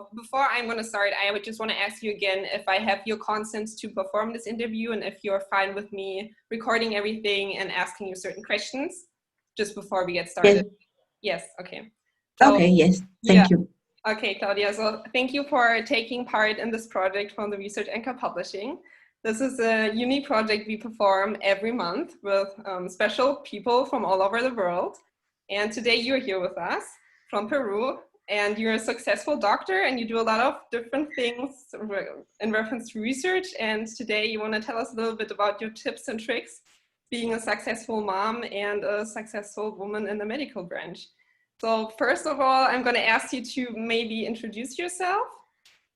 So before I'm going to start, I would just want to ask you again if I have your consent to perform this interview and if you're fine with me recording everything and asking you certain questions just before we get started. Yes, okay. So, okay, yes, yeah. thank you. Okay, Claudia, so thank you for taking part in this project from the Research Anchor Publishing. This is a unique project we perform every month with special people from all over the world. And today you're here with us from Peru, and you're a successful doctor and you do a lot of different things in reference to research. And today you want to tell us a little bit about your tips and tricks being a successful mom and a successful woman in the medical branch. So first of all, I'm going to ask you to maybe introduce yourself.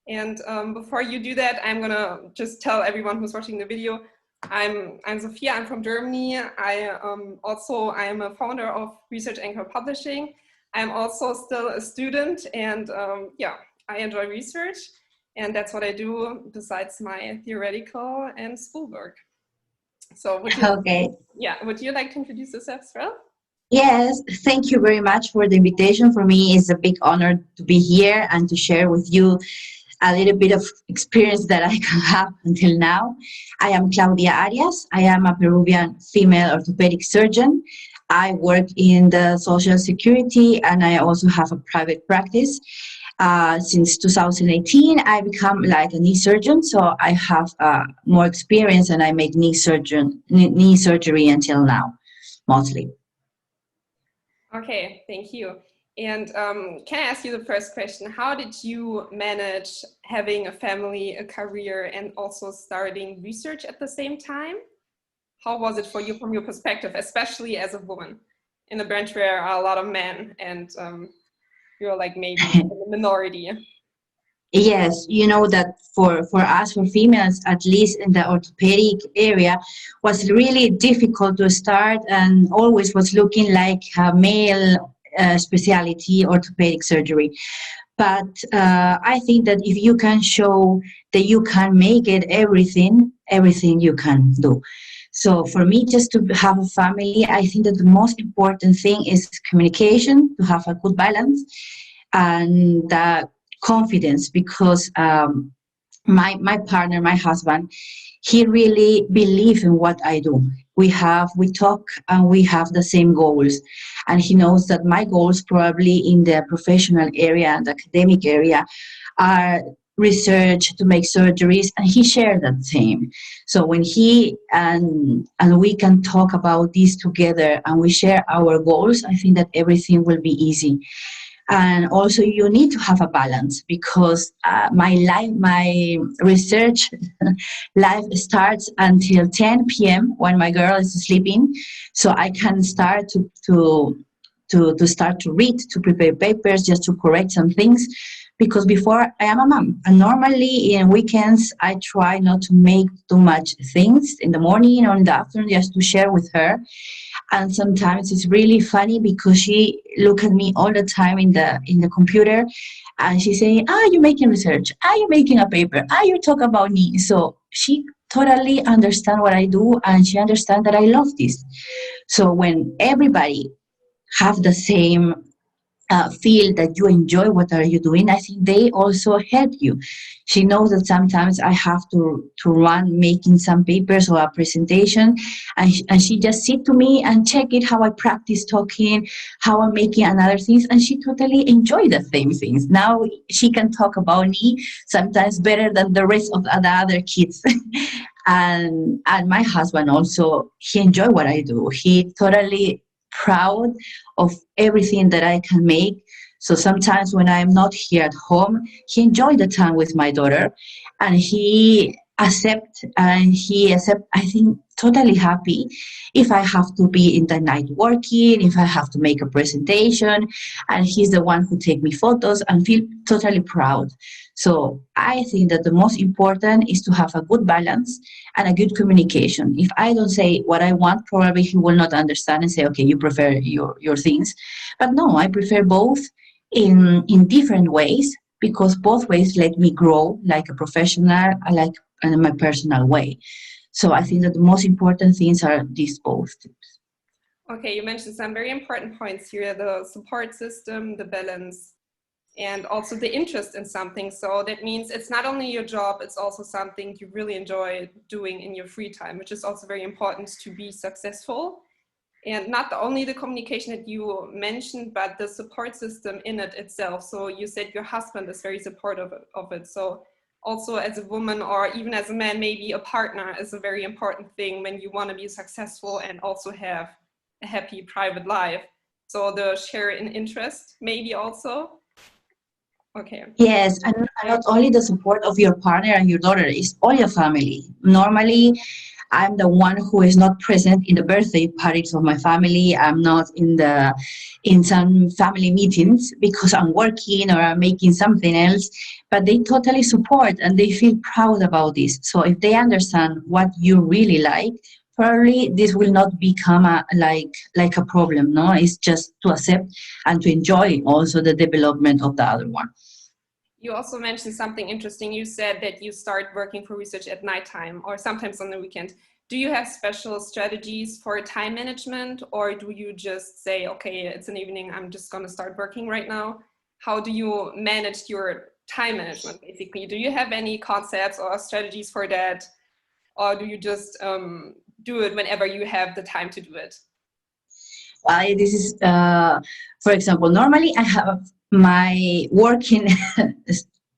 And before you do that, I'm going to just tell everyone who's watching the video, I'm Sophia, I'm from Germany. I'm a founder of Research Anchor Publishing. I'm also still a student, and yeah, I enjoy research. And that's what I do besides my theoretical and schoolwork. So would you like to introduce yourself as well? Yes, thank you very much for the invitation. For me, it's a big honor to be here and to share with you a little bit of experience that I can have until now. I am Claudia Arias. I am a Peruvian female orthopedic surgeon. I work in the Social Security and I also have a private practice. Since 2018, I become like a knee surgeon, so I have more experience and I make knee surgery until now, mostly. Okay, thank you. And can I ask you the first question? How did you manage having a family, a career, and also starting research at the same time? How was it for you from your perspective, especially as a woman in a branch where there are a lot of men and you're like maybe in the minority? Yes, you know that for us, for females, at least in the orthopedic area, was really difficult to start and always was looking like a male specialty, orthopedic surgery. But I think that if you can show that you can make it everything you can do. So for me, just to have a family, I think that the most important thing is communication, to have a good balance, and confidence, because my partner, my husband, he really believes in what I do. We talk and we have the same goals, and he knows that my goals probably in the professional area and academic area are research to make surgeries, and he shared that same. So when he and we can talk about this together and we share our goals, I think that everything will be easy. And also you need to have a balance, because my research life starts until 10 p.m. when my girl is sleeping, so I can start to start to read, to prepare papers, just to correct some things, because before I am a mom. And normally in weekends, I try not to make too much things in the morning or in the afternoon, just to share with her. And sometimes it's really funny because she look at me all the time in the computer, and she's saying, you're making research, you making a paper, you talk about me. So she totally understand what I do, and she understand that I love this. So when everybody have the same feel that you enjoy what are you doing, I think they also help you. She knows that sometimes I have to run making some papers or a presentation, and she just sit to me and check it, how I practice talking, how I'm making another things, and she totally enjoy the same things. Now she can talk about me sometimes better than the rest of the other kids. and my husband also, he enjoy what I do. He totally proud of everything that I can make. So sometimes when I'm not here at home, he enjoyed the time with my daughter, and he accept, I think, totally happy if I have to be in the night working, if I have to make a presentation, and he's the one who take me photos and feel totally proud. So I think that the most important is to have a good balance and a good communication. If I don't say what I want, probably he will not understand and say, okay, you prefer your things. But no, I prefer both in different ways, because both ways let me grow like a professional, like in my personal way. So I think that the most important things are these both. Okay, you mentioned some very important points here, the support system, the balance, and also the interest in something. So that means it's not only your job, it's also something you really enjoy doing in your free time, which is also very important to be successful. And not only the communication that you mentioned, but the support system in it itself. So you said your husband is very supportive of it. So also as a woman or even as a man, maybe a partner is a very important thing when you want to be successful and also have a happy private life. So the share in interest maybe also. Okay. Yes, and not only the support of your partner and your daughter, it's all your family. Normally, I'm the one who is not present in the birthday parties of my family. I'm not in some family meetings because I'm working or I'm making something else. But they totally support and they feel proud about this. So if they understand what you really like, probably this will not become like a problem. No, it's just to accept and to enjoy also the development of the other one. You also mentioned something interesting. You said that you start working for research at nighttime or sometimes on the weekend. Do you have special strategies for time management, or do you just say, okay, it's an evening, I'm just going to start working right now? How do you manage your time management, basically? Do you have any concepts or strategies for that? Or do you just do it whenever you have the time to do it? This is, for example, normally I have my working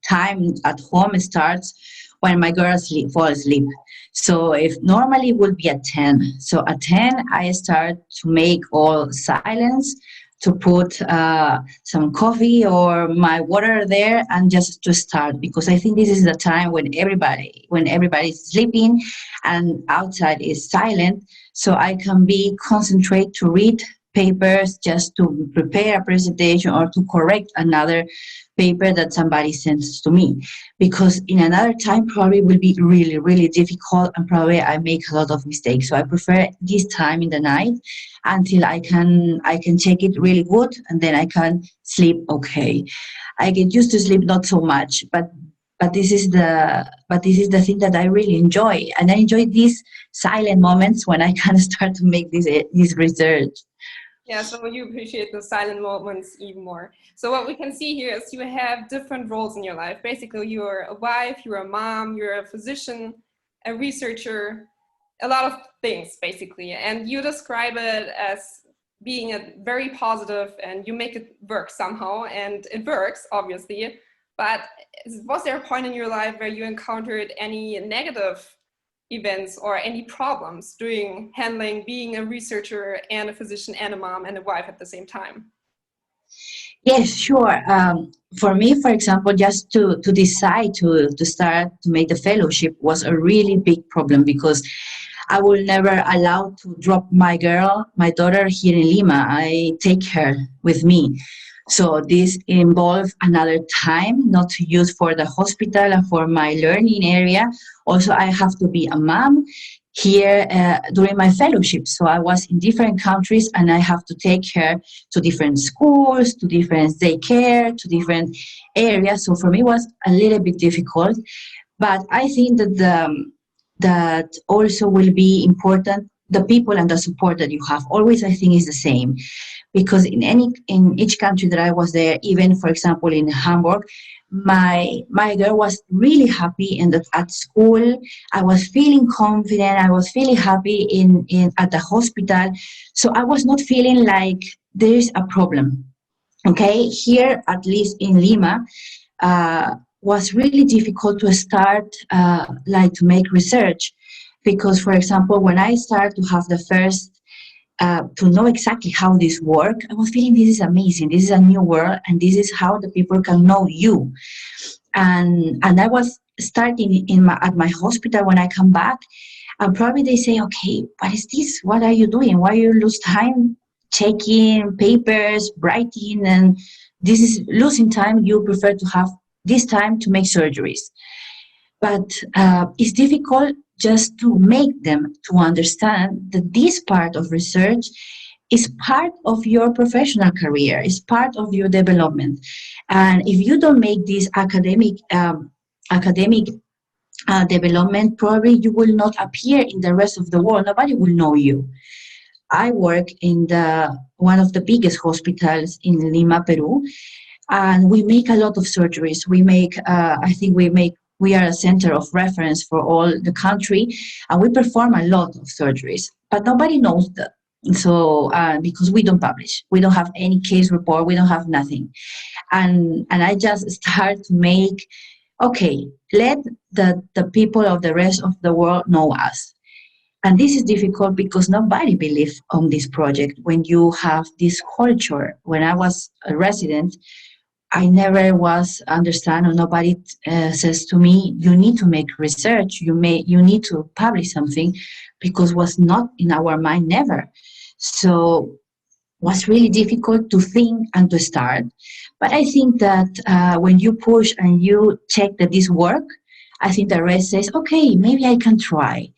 time at home starts when my girls fall asleep. So if normally it would be at 10. So at 10, I start to make all silence, to put some coffee or my water there and just to start, because I think this is the time when everybody's sleeping and outside is silent, so I can be concentrate to read papers, just to prepare a presentation or to correct another paper that somebody sends to me, because in another time probably will be really, really difficult and probably I make a lot of mistakes. So I prefer this time in the night until I can check it really good and then I can sleep okay. I get used to sleep not so much, but this is the thing that I really enjoy, and I enjoy these silent moments when I can start to make this research. Yeah, so you appreciate the silent moments even more. So what we can see here is you have different roles in your life. Basically, you're a wife, you're a mom, you're a physician, a researcher, a lot of things, basically. And you describe it as being a very positive, and you make it work somehow, and it works, obviously. But was there a point in your life where you encountered any negative events or any problems doing handling being a researcher and a physician and a mom and a wife at the same time? Yes, sure. For me, for example, just to decide to start to make the fellowship was a really big problem, because I will never allow to drop my daughter here in Lima. I take her with me. So this involves another time not to use for the hospital and for my learning area. Also, I have to be a mom here during my fellowship. So I was in different countries and I have to take her to different schools, to different daycare, to different areas. So for me, it was a little bit difficult. But I think that also will be important, the people and the support that you have. Always, I think, is the same, because in each country that I was there, even for example in Hamburg, my girl was really happy at school. I was feeling confident. I was feeling happy in at the hospital. So I was not feeling like there is a problem. Okay, here at least in Lima, was really difficult to start like to make research, because for example when I started to have the first to know exactly how this works, I was feeling this is amazing, this is a new world, and this is how the people can know you. And I was starting at my hospital. When I come back, and probably they say, okay, what is this, what are you doing, why you lose time checking papers, writing, and this is losing time, you prefer to have this time to make surgeries. But it's difficult just to make them to understand that this part of research is part of your professional career, is part of your development. And if you don't make this academic development, probably you will not appear in the rest of the world. Nobody will know you. I work in one of the biggest hospitals in Lima, Peru, and we make a lot of surgeries. We are a center of reference for all the country, and we perform a lot of surgeries, but nobody knows that. So because we don't publish, we don't have any case report, we don't have nothing. And I just start to make, okay, let the people of the rest of the world know us. And this is difficult because nobody believes on this project when you have this culture. When I was a resident, I never was understand, or nobody says to me, you need to make research, you need to publish something, because was not in our mind, never. So was really difficult to think and to start. But I think that when you push and you check that this work, I think the rest says, okay, maybe I can try.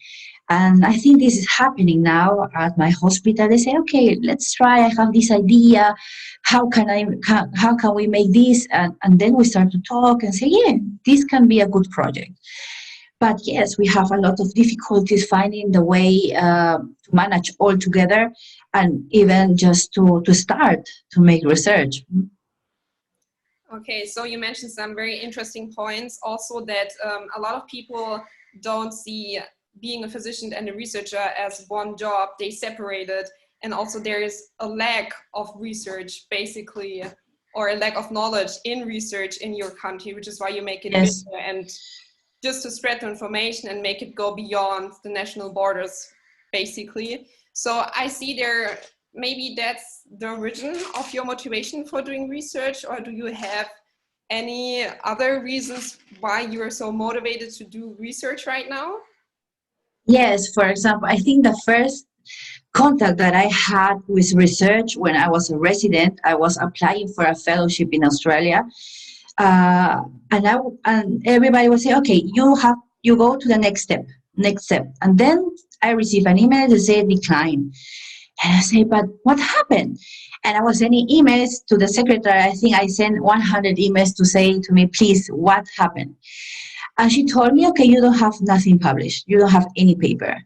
And I think this is happening now at my hospital. They say, okay, let's try. I have this idea. How can we make this? And then we start to talk and say, yeah, this can be a good project. But yes, we have a lot of difficulties finding the way to manage all together, and even just to start to make research. Okay, so you mentioned some very interesting points. Also that a lot of people don't see being a physician and a researcher as one job. They separate it. And also there is a lack of research, basically, or a lack of knowledge in research in your country, which is why you make it Yes. bigger, and just to spread the information and make it go beyond the national borders, basically. So I see there, maybe that's the origin of your motivation for doing research, or do you have any other reasons why you are so motivated to do research right now? Yes, for example, I think the first contact that I had with research when I was a resident, I was applying for a fellowship in Australia, uh, and everybody would say, okay, you go to the next step, and then I received an email to say decline, and I say, but what happened? And I was sending emails to the secretary. I think I sent 100 emails to say to me, please, what happened? And she told me, okay, you don't have nothing published. You don't have any paper.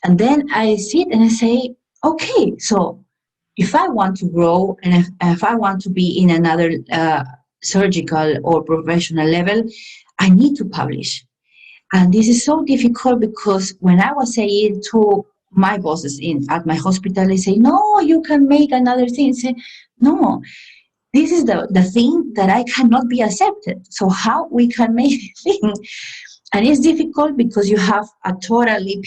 And then I sit and I say, okay, so if I want to grow and if I want to be in another surgical or professional level, I need to publish. And this is so difficult because when I was saying to my bosses in at my hospital, they say, no, you can make another thing. I say, no, this is the thing that I cannot be accepted. So how we can make a thing? And it's difficult because you have a totally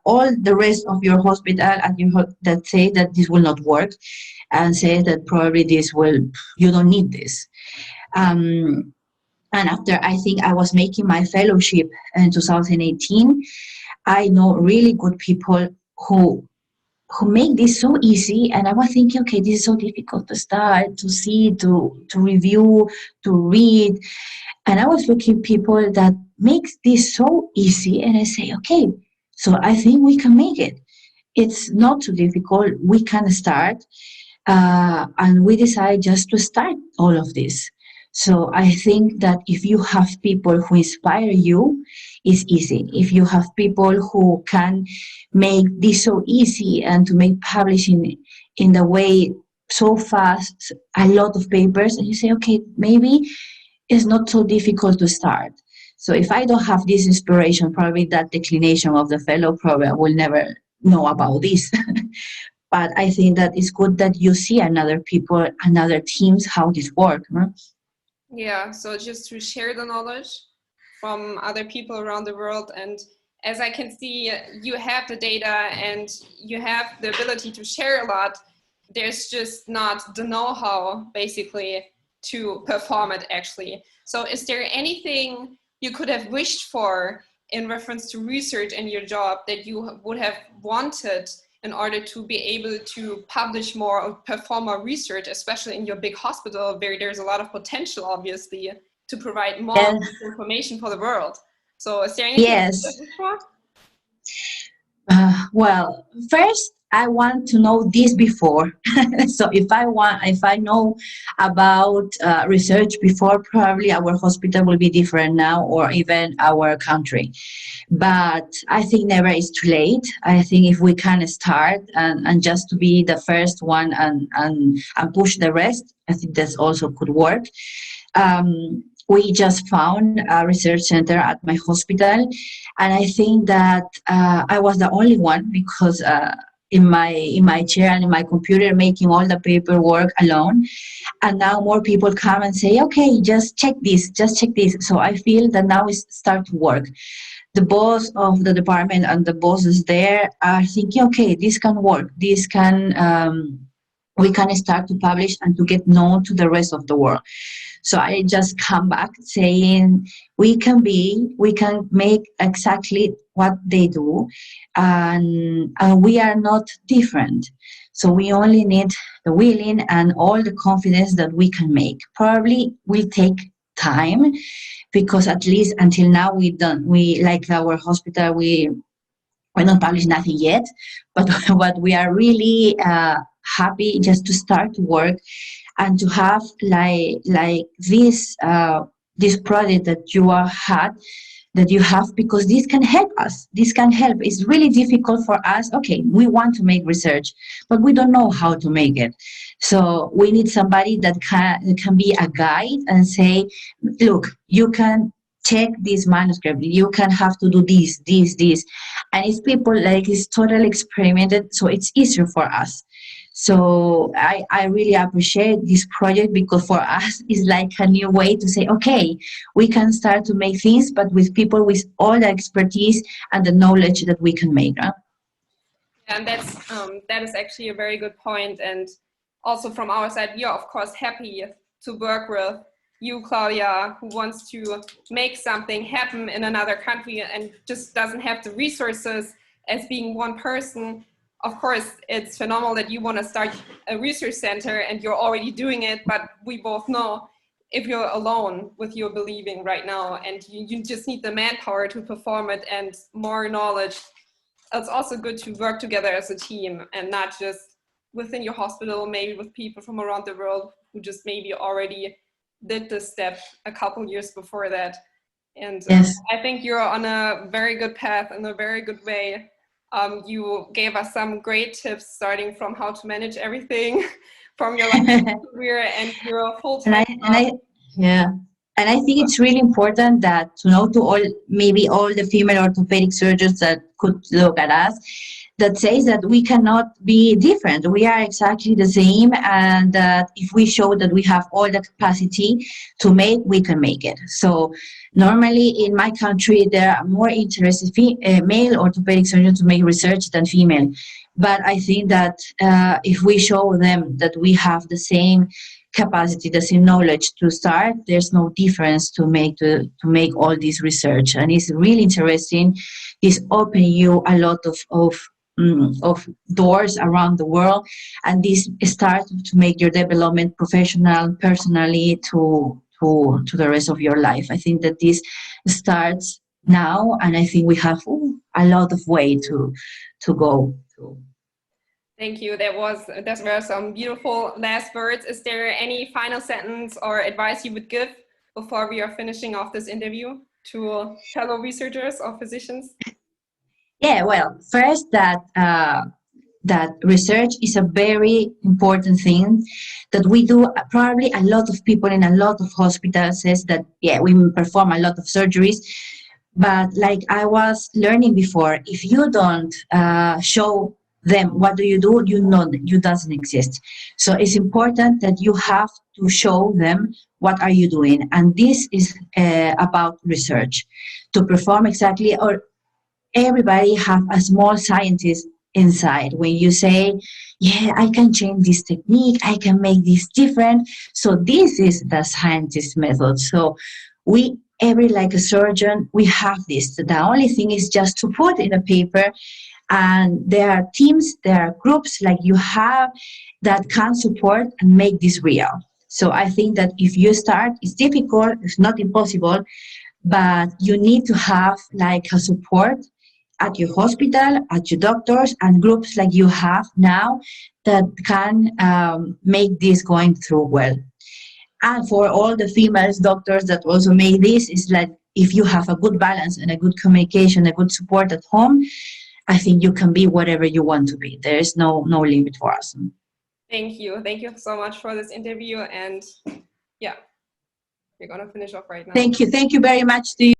all the rest of your hospital and that say that this will not work, and say that probably you don't need this. Um, and after I think I was making my fellowship in 2018, I know really good people who make this so easy, and I was thinking, okay, this is so difficult to start, to see, to review, to read. And I was looking people that makes this so easy, and I say, okay, so I think we can make it. It's not too difficult. We can start, and we decide just to start all of this. So I think that if you have people who inspire you, it's easy. If you have people who can make this so easy and to make publishing in the way so fast, a lot of papers, and you say, okay, maybe it's not so difficult to start. So if I don't have this inspiration, probably that declination of the fellow program will never know about this. But I think that it's good that you see another people, another teams, how this work. Huh? Yeah, so just to share the knowledge from other people around the world. And as I can see, you have the data and you have the ability to share a lot. There's just not the know-how, basically, to perform it, actually. So is there anything you could have wished for in reference to research in your job that you would have wanted in order to be able to publish more or perform more research, especially in your big hospital where there's a lot of potential, obviously, to provide more Yes. information for the world? So is there anything you Yes. wish for? Well, first, I want to know this before. So if I know about research before, probably our hospital will be different now, or even our country. But I think never is too late. I think if we can start and just to be the first one and push the rest, I think that also could work. We just found a research center at my hospital, and I think that I was the only one because in my chair and in my computer making all the paperwork alone. And now more people come and say, okay, just check this. So I feel that now it's start to work. The boss of the department and the bosses there are thinking, okay, this can work. This can we can start to publish and to get known to the rest of the world. So I just come back saying we can make exactly what they do, and we are not different. So we only need the willing and all the confidence that we can make. Probably will take time because at least until now we like our hospital we not published nothing yet, but what we are really happy just to start to work and to have like this project that you are had that you have, because this can help us. This can help. It's really difficult for us. Okay, we want to make research, but we don't know how to make it. So we need somebody that can be a guide and say, look, you can check this manuscript. You can have to do this. And it's people like it's totally experimented, so it's easier for us. So I really appreciate this project because for us it's like a new way to say, okay, we can start to make things, but with people with all the expertise and the knowledge that we can make. Huh? And that is actually a very good point. And also from our side, we are of course happy to work with you, Claudia, who wants to make something happen in another country and just doesn't have the resources as being one person. Of course, it's phenomenal that you want to start a research center and you're already doing it, but we both know if you're alone with your believing right now and you just need the manpower to perform it and more knowledge, it's also good to work together as a team and not just within your hospital, maybe with people from around the world who just maybe already did this step a couple years before that. And Yes. I think you're on a very good path and a very good way. You gave us some great tips starting from how to manage everything from your career and your full-time job. Yeah. And I think it's really important that to know to all, maybe all the female orthopedic surgeons that could look at us, that says that we cannot be different. We are exactly the same, and that if we show that we have all the capacity to make, we can make it. So normally in my country, there are more interested male orthopedic surgeons to make research than female. But I think that if we show them that we have the same capacity, the same knowledge to start, there's no difference to make all this research. And it's really interesting. It's opening you a lot of doors around the world, and this starts to make your development professional, personally, to the rest of your life. I think that this starts now, and I think we have a lot of way to go to. Thank you. Those were some beautiful last words. Is there any final sentence or advice you would give before we are finishing off this interview to fellow researchers or physicians? Yeah, well, first that research is a very important thing that we do. Probably a lot of people in a lot of hospitals says that, yeah, we perform a lot of surgeries, but like I was learning before, if you don't show them what do, you know you doesn't exist. So it's important that you have to show them what are you doing, and this is about research to perform exactly. Or everybody have a small scientist inside. When you say, yeah, I can change this technique, I can make this different. So this is the scientist method. So we, every like a surgeon, we have this. The only thing is just to put in a paper, and there are teams, there are groups like you have that can support and make this real. So I think that if you start, it's difficult, it's not impossible, but you need to have like a support at your hospital, at your doctors, and groups like you have now that can make this going through well. And for all the female doctors that also make this, is like if you have a good balance and a good communication, a good support at home, I think you can be whatever you want to be. There is no limit for us. Thank you. Thank you so much for this interview. And yeah, we're going to finish off right now. Thank you. Thank you very much to you.